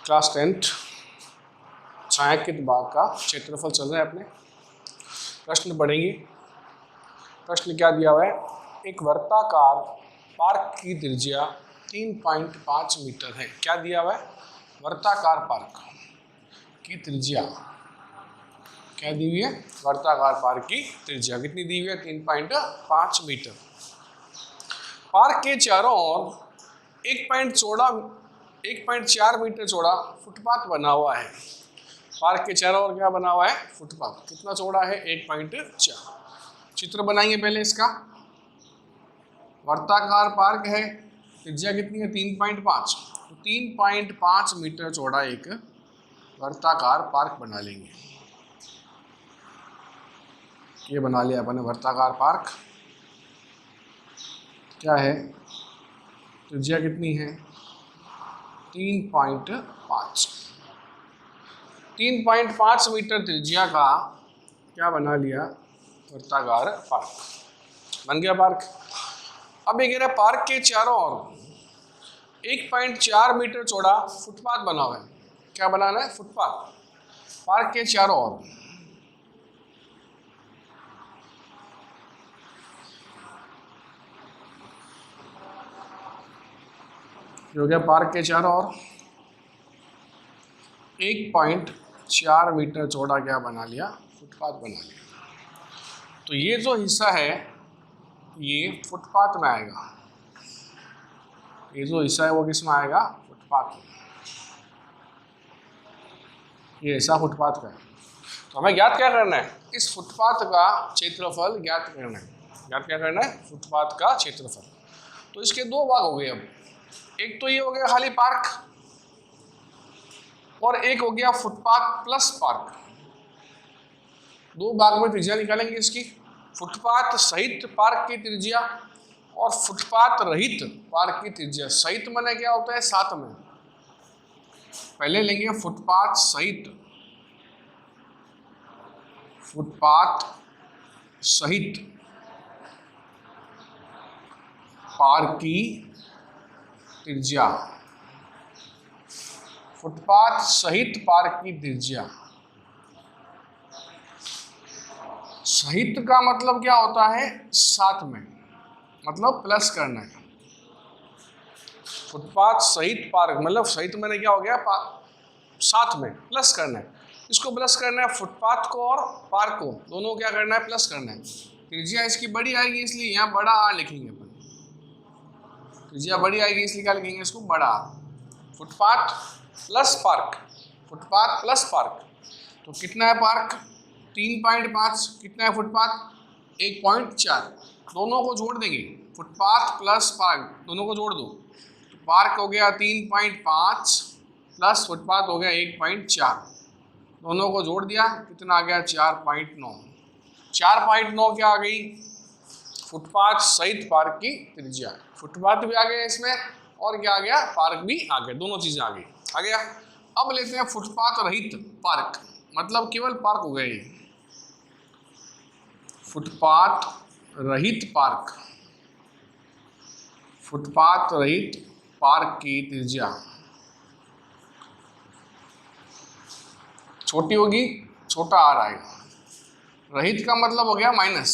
Class 10 छायांकित बाग का क्षेत्रफल चल रहा है अपने। प्रश्न पढ़ेंगे। प्रश्न क्या दिया हुआ है? एक वर्ताकार पार्क की त्रिज्या 3.5 मीटर है। क्या दिया हुआ है? वर्ताकार पार्क की त्रिज्या क्या दी हुई है? वर्ताकार पार्क की त्रिज्या कितनी दी हुई है? 3.5 मीटर। पार्क के चारों ओर 1.4 मीटर चौड़ा फुटपाथ बना हुआ है। पार्क के चारों ओर क्या बना हुआ है? फुटपाथ। कितना चौड़ा है? 1.4। चित्र बनाएंगे पहले इसका। वर्ताकार पार्क है, त्रिज्या कितनी है? 3.5। तो 3.5 मीटर चौड़ा एक वर्ताकार पार्क बना लेंगे। ये बना लिया अपने वर्ताकार पार्क। क्या है? त्रिज्या कितनी है? 3.5। 3.5 मीटर त्रिज्या का क्या बना लिया? वर्ताकार पार्क बन गया पार्क। अब ये कह रहा है पार्क के चारों ओर 1.4 मीटर चौड़ा फुटपाथ बना हुआ है। क्या बनाना है? फुटपाथ। पार्क के चारों ओर जो गया पार्क के चारों ओर 1.4 मीटर चौड़ा क्या बना लिया? फुटपाथ बना लिया। तो ये जो हिस्सा है ये फुटपाथ में आएगा। ये जो हिस्सा है वो किस में आएगा? फुटपाथ में। ये हिस्सा फुटपाथ का है। तो हमें ज्ञात क्या करना है? इस फुटपाथ का क्षेत्रफल ज्ञात करना है। ज्ञात क्या करना है? फुटपाथ का क्षेत्रफल। तो इसके दो भाग हो गए। अब एक तो ये हो गया खाली पार्क और एक हो गया फुटपाथ प्लस पार्क। दो भाग में त्रिज्या निकालेंगे इसकी। फुटपाथ सहित पार्क की त्रिज्या और फुटपाथ रहित पार्क की त्रिज्या। सहित माने क्या होता है? साथ में। पहले लेंगे फुटपाथ सहित। फुटपाथ सहित पार्क की त्रिज्या। फुटपाथ सहित पार्क की त्रिज्या। सहित का मतलब क्या होता है? साथ में, मतलब प्लस करना है। फुटपाथ सहित पार्क मतलब सहित मैंने क्या हो गया? साथ में प्लस करना है। इसको प्लस करना है फुटपाथ को और पार्क को, दोनों क्या करना है? प्लस करना है। त्रिज्या इसकी बड़ी आएगी इसलिए यहाँ बड़ा आर लिखेंगे अपन। त्रिज्या बड़ी आएगी इसलिए क्या लिखेंगे? इसको बड़ा R. Footpath plus park. Footpath plus park. तो कितना है पार्क? 3.5। कितना है फुटपाथ? 1.4। दोनों को जोड़ देंगे। फुटपाथ प्लस पार्क दोनों को जोड़ दो। तो पार्क हो गया 3.5 प्लस फुटपाथ हो गया 1.4। दोनों को जोड़ दिया, कितना आ गया? 4.9। 4.9 क्या आ गई? फुटपाथ सहित पार्क की त्रिज्या। फुटपाथ भी आ गया इसमें और क्या आ गया? पार्क भी आ गया। दोनों चीजें आ गई। आ गया। अब लेते हैं फुटपाथ रहित पार्क, मतलब केवल पार्क हो गए। फुटपाथ रहित पार्क। फुटपाथ रहित पार्क की त्रिज्या छोटी होगी, छोटा आर आएगा। रहित का मतलब हो गया माइनस।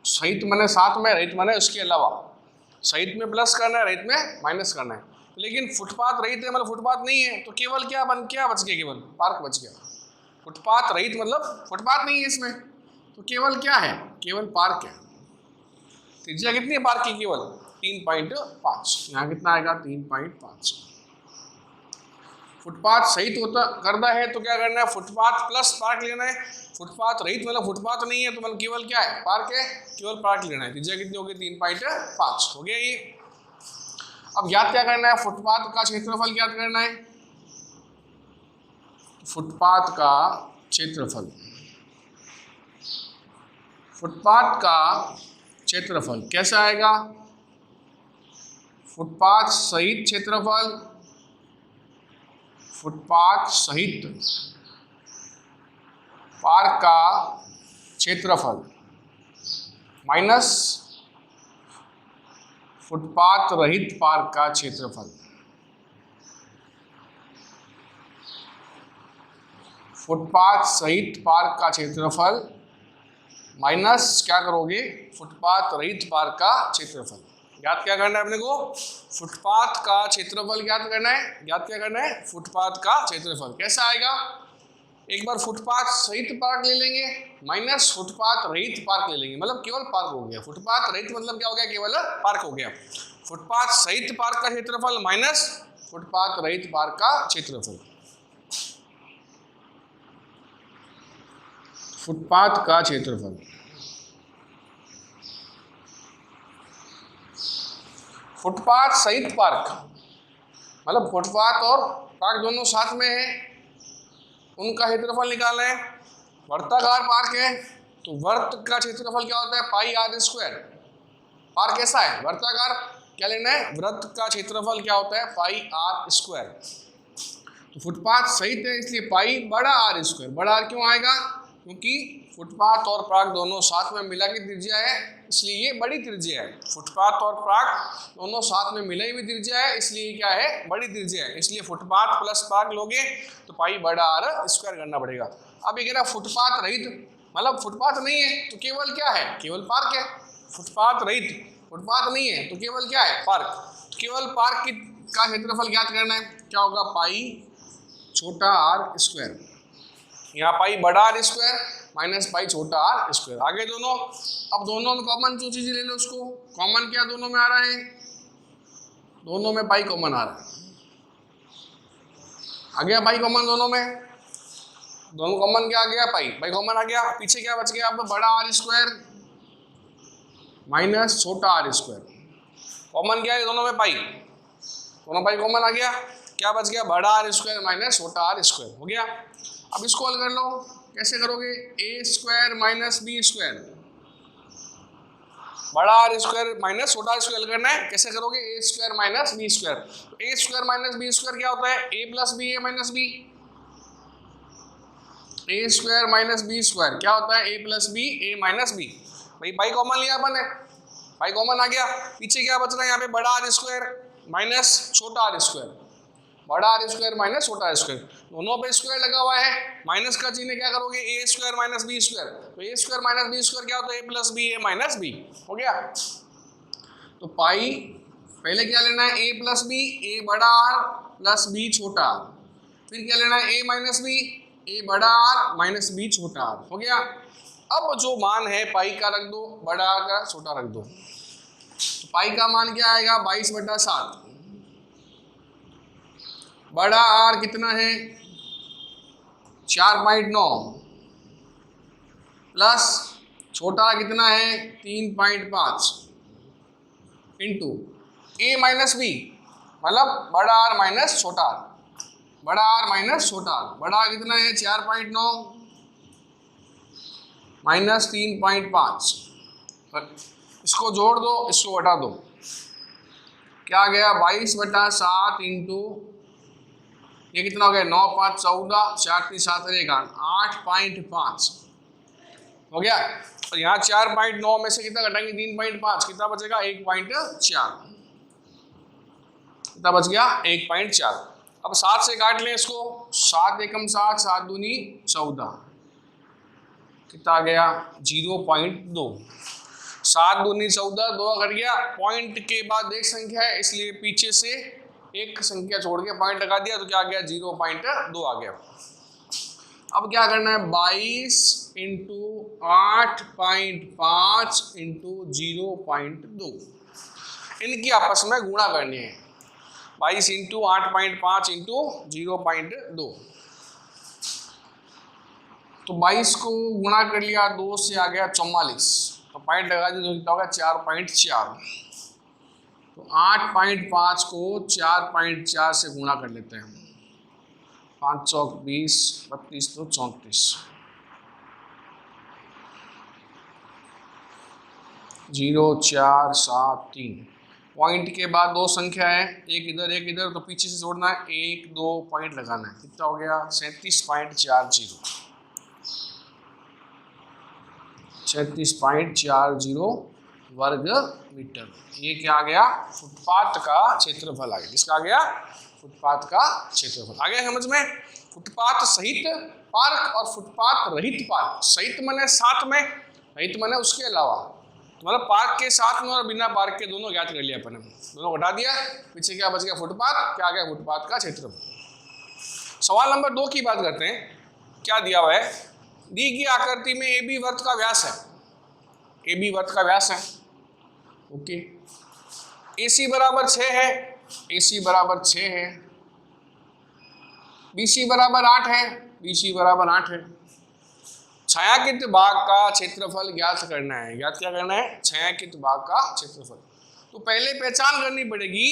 सहित माने साथ में, रहित माने उसके अलावा। सहित में प्लस करना है, रहित में माइनस करना है। लेकिन फुटपाथ रहित है मतलब फुटपाथ नहीं है, तो केवल क्या बच गया? केवल पार्क बच गया। फुटपाथ रहित मतलब फुटपाथ नहीं है इसमें, तो केवल क्या है? केवल पार्क है। त्रिज्या कितनी है पार्क की? केवल 3.5। यहाँ कितना आएगा? 3.5। फुटपाथ सहित होता करना है तो क्या करना है? फुटपाथ प्लस पार्क लेना है। फुटपाथ रहित मतलब फुटपाथ नहीं है तो मतलब केवल क्या है? पार्क है। केवल पार्क लेना है। त्रिज्या कितनी होगी? 3.5 हो गया ये। अब ज्ञात क्या करना है? फुटपाथ का क्षेत्रफल ज्ञात करना है। फुटपाथ का क्षेत्रफल। फुटपाथ का क्षेत्रफल कैसा आएगा? फुटपाथ सहित क्षेत्रफल। फुटपाथ सहित पार्क का क्षेत्रफल माइनस फुटपाथ रहित पार्क का क्षेत्रफल। फुटपाथ सहित पार्क का क्षेत्रफल माइनस क्या करोगे, फुटपाथ रहित पार्क का क्षेत्रफल। ज्ञात क्या करना है अपने को, फुटपाथ का क्षेत्रफल ज्ञात करना है। ज्ञात क्या करना है, फुटपाथ का क्षेत्रफल। कैसा आएगा, एक बार फुटपाथ सहित पार्क ले लेंगे माइनस फुटपाथ रहित पार्क ले लेंगे, मतलब केवल पार्क हो गया। फुटपाथ रहित मतलब क्या हो गया, केवल पार्क हो गया। फुटपाथ सहित पार्क का क्षेत्रफल माइनस फुटपाथ रहित पार्क का क्षेत्रफल। फुटपाथ का क्षेत्रफल, फुटपाथ सहित पार्क मतलब फुटपाथ और पार्क दोनों साथ में है, उनका क्षेत्रफल निकालना है। वर्ताकार पार्क है तो वर्त का क्षेत्रफल क्या होता है, पाई आर स्क्वायर। पार्क कैसा है, वर्ताकार, क्या लेना है, वृत्त का क्षेत्रफल क्या होता है, पाई आर स्क्वायर। तो फुटपाथ सहित है इसलिए पाई बड़ा आर स्क्वायर। बड़ा आर क्यों आएगा, क्योंकि फुटपाथ और पार्क दोनों साथ में मिला की त्रिज्या है, इसलिए ये बड़ी त्रिज्या है। फुटपाथ और पार्क दोनों साथ में मिला हुई त्रिज्या है, इसलिए क्या है, बड़ी त्रिज्या है। इसलिए फुटपाथ प्लस पार्क लोगे तो पाई बड़ा आर स्क्वायर करना पड़ेगा। अब ये कह रहा फुटपाथ रहित मतलब फुटपाथ नहीं है तो केवल क्या है, केवल पार्क है। फुटपाथ रहित, फुटपाथ नहीं है तो केवल क्या है, पार्क। केवल पार्क का क्षेत्रफल ज्ञात करना है, क्या होगा, पाई छोटा आर स्क्वायर। यहाँ पाई बड़ा आर स्क्वायर माइनस पाई छोटा आर स्क्वायर। आगे दोनों, अब दोनों में कॉमन जो चीज ले लो उसको, कॉमन क्या दोनों में आ रहा है, दोनों में पाई कॉमन आ रहा है। आ गया पाई कॉमन दोनों में, दोनों कॉमन क्या आ गया, पाई पाई कॉमन आ गया। पीछे क्या बच गया, अब बड़ा आर स्क्वायर माइनस छोटा आर स्क्वायर। कॉमन क्या है दोनों में, पाई, दोनों पाई कॉमन आ गया। क्या बच गया, बड़ा आर स्क्वायर माइनस छोटा आर स्क्वायर हो गया। अब इसको हल कर लो, कैसे करोगे, ए स्क्वायर माइनस बी स्क्वायर, बड़ा आर स्क्वायर माइनस छोटा आर स्क्वायर करना है। कैसे करोगे, ए स्क्वायर माइनस बी स्क्वायर। ए स्क्वायर माइनस बी स्क्वायर क्या होता है, ए प्लस बी ए माइनस बी। ए स्क्वायर माइनस बी स्क्वायर क्या होता है, ए प्लस बी ए माइनस बी। भाई पाई कॉमन लिया अपन ने, पाई कॉमन आ गया। पीछे क्या बच रहा है, यहाँ पे बड़ा आर स्क्वायर माइनस छोटा आर स्क्वायर, बड़ा आर स्क्वायर माइनस छोटा आर स्क्वायर, दोनों पे स्क्वायर लगा हुआ है। माइनस का चिन्ह क्या करोगे, ए स्क्वायर माइनस बी स्क्वायर। तो ए स्क्वायर माइनस बी स्क्वायर क्या होता है, ए प्लस बी ए माइनस बी हो गया। तो पाई पहले क्या लेना है, ए प्लस बी ए बड़ा आर प्लस बी छोटा आर। फिर क्या लेना है, ए माइनस बी ए बड़ा आर माइनस बी छोटा आर हो गया। अब जो मान है पाई का रख दो, बड़ा आर का छोटा रख दो। तो पाई का मान क्या आएगा, 22/7। बड़ा आर कितना है, 4.9 प्लस छोटा आर कितना है, 3.5 इंटू ए माइनस बी मतलब बड़ा आर माइनस छोटा आर, बड़ा आर माइनस छोटा आर। बड़ा आर कितना है, 4.9 माइनस 3.5। इसको जोड़ दो, इसको हटा दो, क्या गया, 22/7 इंटू ये कितना हो गया, 9 5 14 4 3 7 8.5 हो गया। और यहाँ 4.9 में से कितना घटाएंगे, 3.5, कितना बचेगा, 1.4, कितना बच गया, 1.4। अब 7 से काट लें इसको, 7 एकम 7 7 दूनी 14, कितना आ गया, 0.2। 7 दूनी 14, 2 घट गया। पॉइंट के बाद एक संख्या है इसलिए पीछे से एक संख्या छोड़ के पॉइंट लगा दिया तो क्या आ गया, 0.2 आ गया। अब क्या करना है, 22 इंटू 8.5 इंटू 0.2 इनकी आपस में गुणा करनी है। 22 इंटू 8.5 इंटू 0.2। तो 22 को गुणा कर लिया 2 से आ गया 44, तो पॉइंट लगा दिया तो कितना होगा, 4.4। तो 8.5 को 4.4 से गुणा कर लेते हैं, 5 चौक 20 32 तो 34, 0 4 7 3। पॉइंट के बाद दो संख्या है, एक इधर, तो पीछे से जोड़ना है, 1 2 पॉइंट लगाना है। कितना हो गया, 37.40, 37.40 वर्ग मीटर। ये क्या आ गया, फुटपाथ का क्षेत्रफल आ गया। किसका आ गया, फुटपाथ का क्षेत्रफल आ गया समझ में। फुटपाथ सहित पार्क और फुटपाथ रहित पार्क। सहित माने साथ में, रहित माने उसके अलावा। मतलब पार्क के साथ में और बिना पार्क के दोनों ज्ञात कर लिया अपन ने, दोनों घटा दिया। पीछे क्या बच गया? फुटपाथ। क्या आ गया? फुटपाथ का क्षेत्रफल। सवाल नंबर 2 की बात करते हैं। क्या दिया हुआ है? दी गई आकृति में AB वृत्त का व्यास है, AB वृत्त का व्यास है। ओके, AC बराबर 6 है, AC बराबर 6 है, BC बराबर 8 है, BC बराबर 8 है। छायांकित भाग का क्षेत्रफल ज्ञात करना है। ज्ञात क्या करना है? छायांकित भाग का क्षेत्रफल। तो पहले पहचान करनी पड़ेगी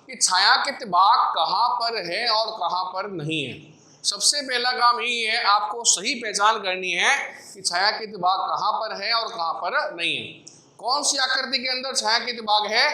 कि छायांकित भाग कहाँ पर है और कहाँ पर नहीं है। सबसे पहला काम यही है, आपको सही पहचान करनी है कि छायांकित भाग कहाँ पर है और कहाँ पर नहीं है। कौन सी आकृति के अंदर छायांकित भाग है,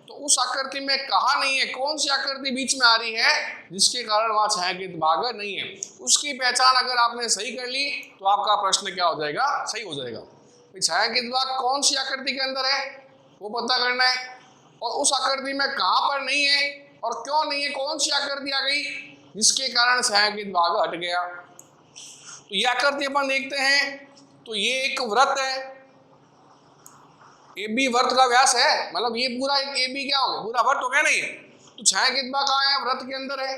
तो उस आकृति में कहाँ नहीं है, कौन सी आकृति बीच में आ रही है जिसके कारण वहाँ छायांकित भाग नहीं है। उसकी पहचान अगर आपने सही कर ली तो आपका प्रश्न क्या हो जाएगा? सही हो जाएगा। छायांकित भाग कौन सी आकृति के अंदर है वो पता करना है, और उस आकृति में कहाँ पर नहीं है और क्यों नहीं है, कौन सी आकृति आ गई जिसके कारण छायांकित भाग हट गया। तो ये आकृति अपन देखते हैं, तो ये एक वृत्त है, AB वृत्त का व्यास है, मतलब ये पूरा एक AB क्या हो गया? पूरा वृत्त हो गया नहीं। तो छायांकित भाग कहाँ है? वृत्त के अंदर है।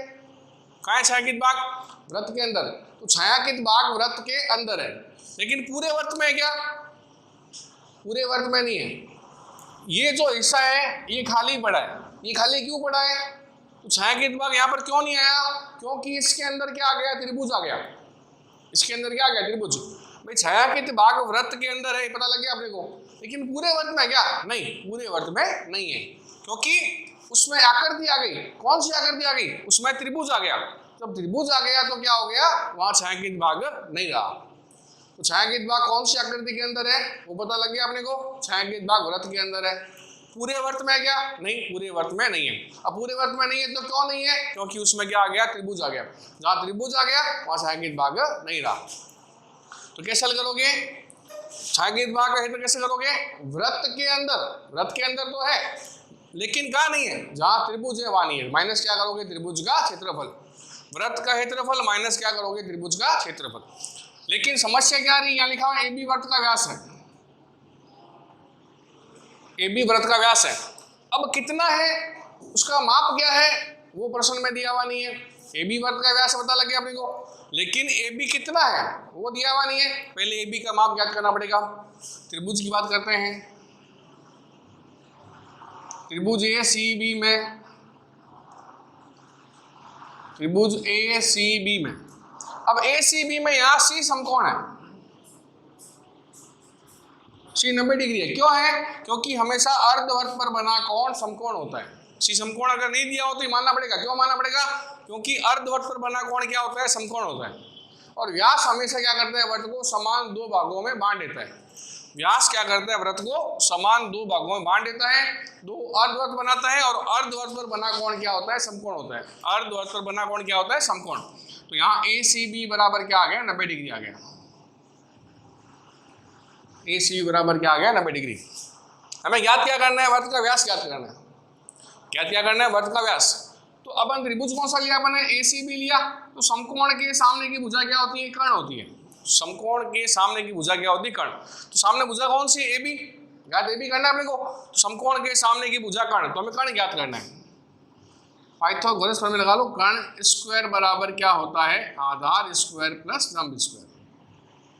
कहाँ है छायांकित भाग? वृत्त के अंदर। तो छायांकित भाग वृत्त के अंदर है, लेकिन पूरे वृत्त में है क्या? पूरे वृत्त में नहीं है। ये जो हिस्सा है ये खाली पड़ा है। ये खाली क्यों पड़ा है? तो छायांकित भाग यहाँ पर क्यों नहीं आया? क्योंकि इसके अंदर क्या आ गया? त्रिभुज आ गया। इसके अंदर क्या आ गया? त्रिभुज। भाई छायांकित भाग वृत्त के अंदर है, पता लग गया अपने को, लेकिन पूरे वृत्त में क्या? नहीं, पूरे वृत्त में नहीं है, क्योंकि उसमें आकृति आ गई। कौन सी आकृति आ गई? उसमें त्रिभुज आ गया। जब त्रिभुज आ गया तो क्या हो गया? वहां छायांकित भाग नहीं रहा। तो छायांकित भाग कौन सी आकृति के अंदर है वो पता लग गया अपने को, छायांकित भाग वृत्त के अंदर है। पूरे वृत्त में क्या? नहीं, पूरे वृत्त में नहीं है। अब पूरे वृत्त में नहीं है तो क्यों नहीं है? क्योंकि उसमें क्या आ गया? त्रिभुज आ गया। जहां त्रिभुज आ गया वहां छायांकित भाग नहीं रहा। तो कैसे हल करोगे? छायांकित भाग का क्षेत्र कैसे करोगे? वृत्त के अंदर। वृत्त के अंदर तो है, लेकिन कहाँ नहीं है? जहां त्रिभुज है वहां नहीं है। माइनस क्या करोगे? त्रिभुज का क्षेत्रफल। वृत्त का क्षेत्रफल माइनस क्या करोगे? त्रिभुज का क्षेत्रफल। लेकिन समस्या क्या रही? यहाँ लिखा हुआ AB वृत्त का व्यास है, AB वृत्त का व्यास है। अब कितना है, उसका माप क्या है, वो प्रश्न में दिया हुआ नहीं है। AB वृत्त का व्यास पता लग गया अपने को, लेकिन AB कितना है वो दिया हुआ नहीं है। पहले AB का माप ज्ञात करना पड़ेगा। त्रिभुज की बात करते हैं। त्रिभुज ACB में, त्रिभुज ACB में, अब ACB में यहाँ C समकोण है, C 90 डिग्री है। क्यों है? क्योंकि हमेशा अर्धवृत्त पर बना कोण समकोण होता है। C समकोण अगर नहीं दिया हो तो मानना पड़ेगा। क्यों मानना पड़ेगा? क्योंकि अर्धवृत्त पर बना कोण क्या होता है? समकोण होता है। और व्यास हमेशा क्या करता है? वृत्त को समान दो भागों में बांट देता है। व्यास क्या करता है? वृत्त को समान दो भागों में बांट देता है, दो अर्धवृत्त बनाता है, और अर्धवृत्त पर बना कोण क्या होता है? समकोण होता है। अर्धवृत्त पर बना कोण क्या होता है? समकोण। तो यहाँ ACB बराबर क्या आ गया? 90 डिग्री आ गया। ACB बराबर क्या आ गया? 90 डिग्री। हमें ज्ञात क्या करना है? वृत्त का व्यास ज्ञात करना है। ज्ञात क्या करना है? वृत्त का व्यास। तो अपन त्रिभुज कौन सा लिया? अपने ACB लिया। तो समकोण के सामने की भुजा क्या होती है? कर्ण होती है। समकोण के सामने की भुजा क्या होती है? कर्ण। तो सामने भुजा कौन सी? AB। ज्ञात AB करना है अपने को। तो समकोण के सामने की भुजा कर्ण, तो हमें कर्ण ज्ञात करना है। पाइथागोरस प्रमेय लगा लो। कर्ण स्क्वायर बराबर क्या होता है? आधार स्क्वायर प्लस लंब स्क्वायर।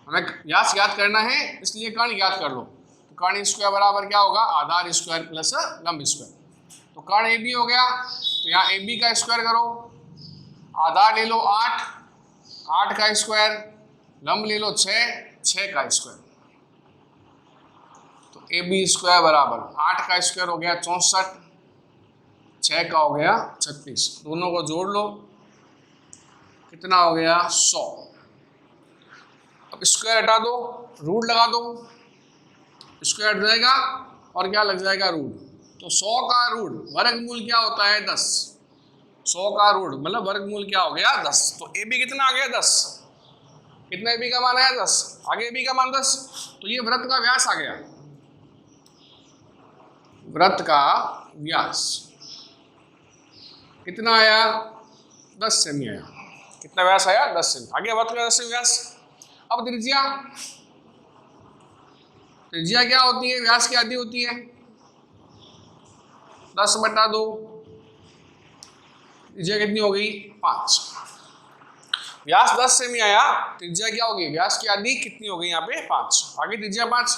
हमें व्यास ज्ञात करना है, इसलिए कर्ण ज्ञात कर लो। तो कर्ण स्क्वायर बराबर क्या होगा? आधार स्क्वायर प्लस लंब स्क्वायर। तो कर्ण AB हो गया, तो यहाँ AB का स्क्वायर करो, आधार ले लो 8, 8 का स्क्वायर, लंब ले लो 6, 6 का स्क्वायर। तो AB स्क्वायर बराबर 8 का स्क्वायर हो गया 64, 6 का हो गया 36। दोनों को जोड़ लो, कितना हो गया? 100। अब स्क्वायर हटा दो, रूट लगा दो, स्क्वायर हट जाएगा और क्या लग जाएगा? रूट। तो 100 का रूट वर्गमूल क्या होता है? 10। 100 का रूट मतलब वर्गमूल क्या हो गया? 10। तो AB कितना आ गया? 10। कितना AB का मान आया? 10। आगे AB का मान 10। तो ये वृत्त का व्यास आ गया। वृत्त का व्यास कितना आया? 10 सेमी आया। कितना व्यास आया 10 सेमी। आगे वृत्त का 10 सेमी व्यास। अब त्रिज्या, त्रिज्या क्या होती है, व्यास की आधी होती है 10/2। त्रिज्या कितनी हो गई 5। व्यास 10 सेमी आया, त्रिज्या क्या होगी, व्यास की आधी कितनी हो गई यहाँ पे 5। आगे त्रिज्या 5।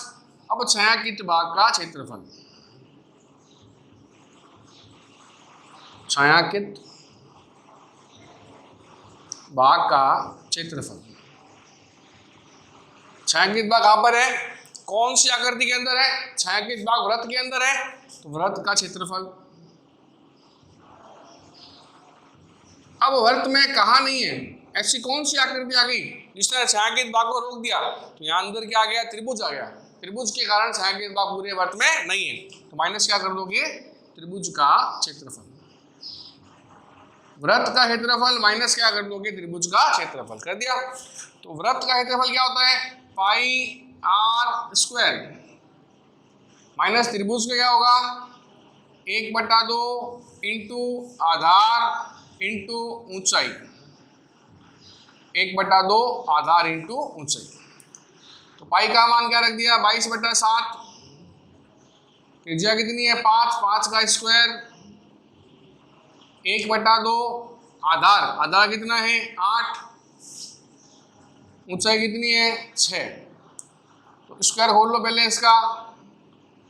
अब छायांकित भाग का क्षेत्रफल, छायांकित भाग का क्षेत्रफल। छायांकित भाग कहां पर है, कौन सी आकृति के अंदर है, छायांकित भाग वृत्त के अंदर है, तो वृत्त का क्षेत्रफल। अब वृत्त में कहा नहीं है, ऐसी कौन सी आकृति आ गई जिसने छायांकित भाग को रोक दिया, तो यहाँ अंदर क्या आ गया, त्रिभुज आ गया। त्रिभुज के कारण छायांकित भाग पूरे वृत्त में नहीं है, तो माइनस क्या कर दोगे, त्रिभुज का क्षेत्रफल। वृत्त का क्षेत्रफल माइनस क्या कर दोगे, त्रिभुज का क्षेत्रफल। कर दिया। तो वृत्त का क्षेत्रफल क्या होता है, पाई आर स्क्वायर माइनस त्रिभुज का क्या होगा 1/2 इंटू आधार इंटू ऊंचाई, 1/2 आधार इंटू ऊंचाई। तो पाई का मान क्या रख दिया 22/7। त्रिज्या कितनी है 5, 5 का स्क्वायर 1/2 आधार, आधार कितना है 8, ऊंचाई कितनी है 6। तो स्क्वायर खोल लो पहले इसका,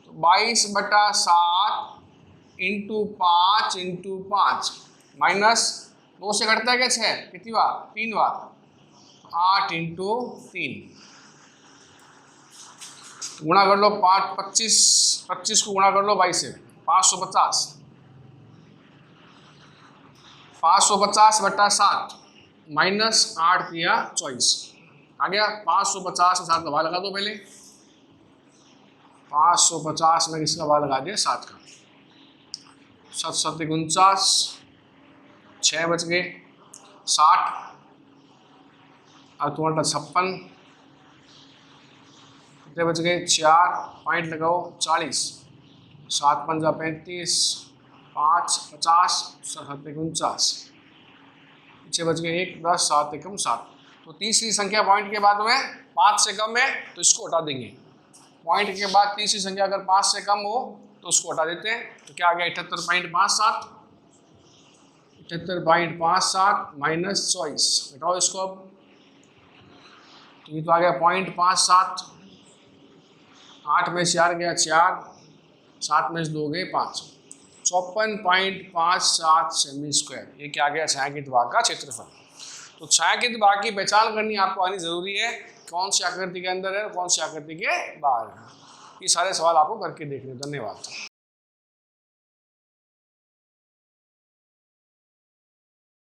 तो 22/7 इंटू 5 इंटू 5 माइनस 2 से घटता है क्या 6, कितनी बार 3 बार, 8 इंटू 3 गुणा कर लो 5, 25 को गुणा कर लो 22 से 550, 550/7 माइनस 8 दिया 24 आ गया। 550 के साथ दबा लगा दो पहले, 550 में किसका दबा लगा दिया 7 का, 7 7 49, 6 बच गए 60 और तुम्हारा 56, कितने बच गए 4, पॉइंट लगाओ 40, 7 पंजा 35, 5 50, 7 49, पीछे बच गए 1 10, 7 एकम 7। तो तीसरी संख्या पॉइंट के बाद में 5 से कम है तो इसको हटा देंगे। पॉइंट के बाद तीसरी संख्या अगर 5 से कम हो तो उसको हटा देते हैं। तो क्या आ गया 78.57, 78.57 माइनस 24, हटाओ इसको अब, तो ये तो आ गया 0.57, 8 में 4 गया 4, 7 में 2 गए 5, 54.57 सेमी स्क्वायर। ये क्या आ गया छायांकित भाग का क्षेत्रफल। तो छायांकित भाग की पहचान करनी आपको आनी जरूरी है, कौन सी आकृति के अंदर है और कौन सी आकृति के बाहर है। ये सारे सवाल आपको करके देखने। धन्यवाद।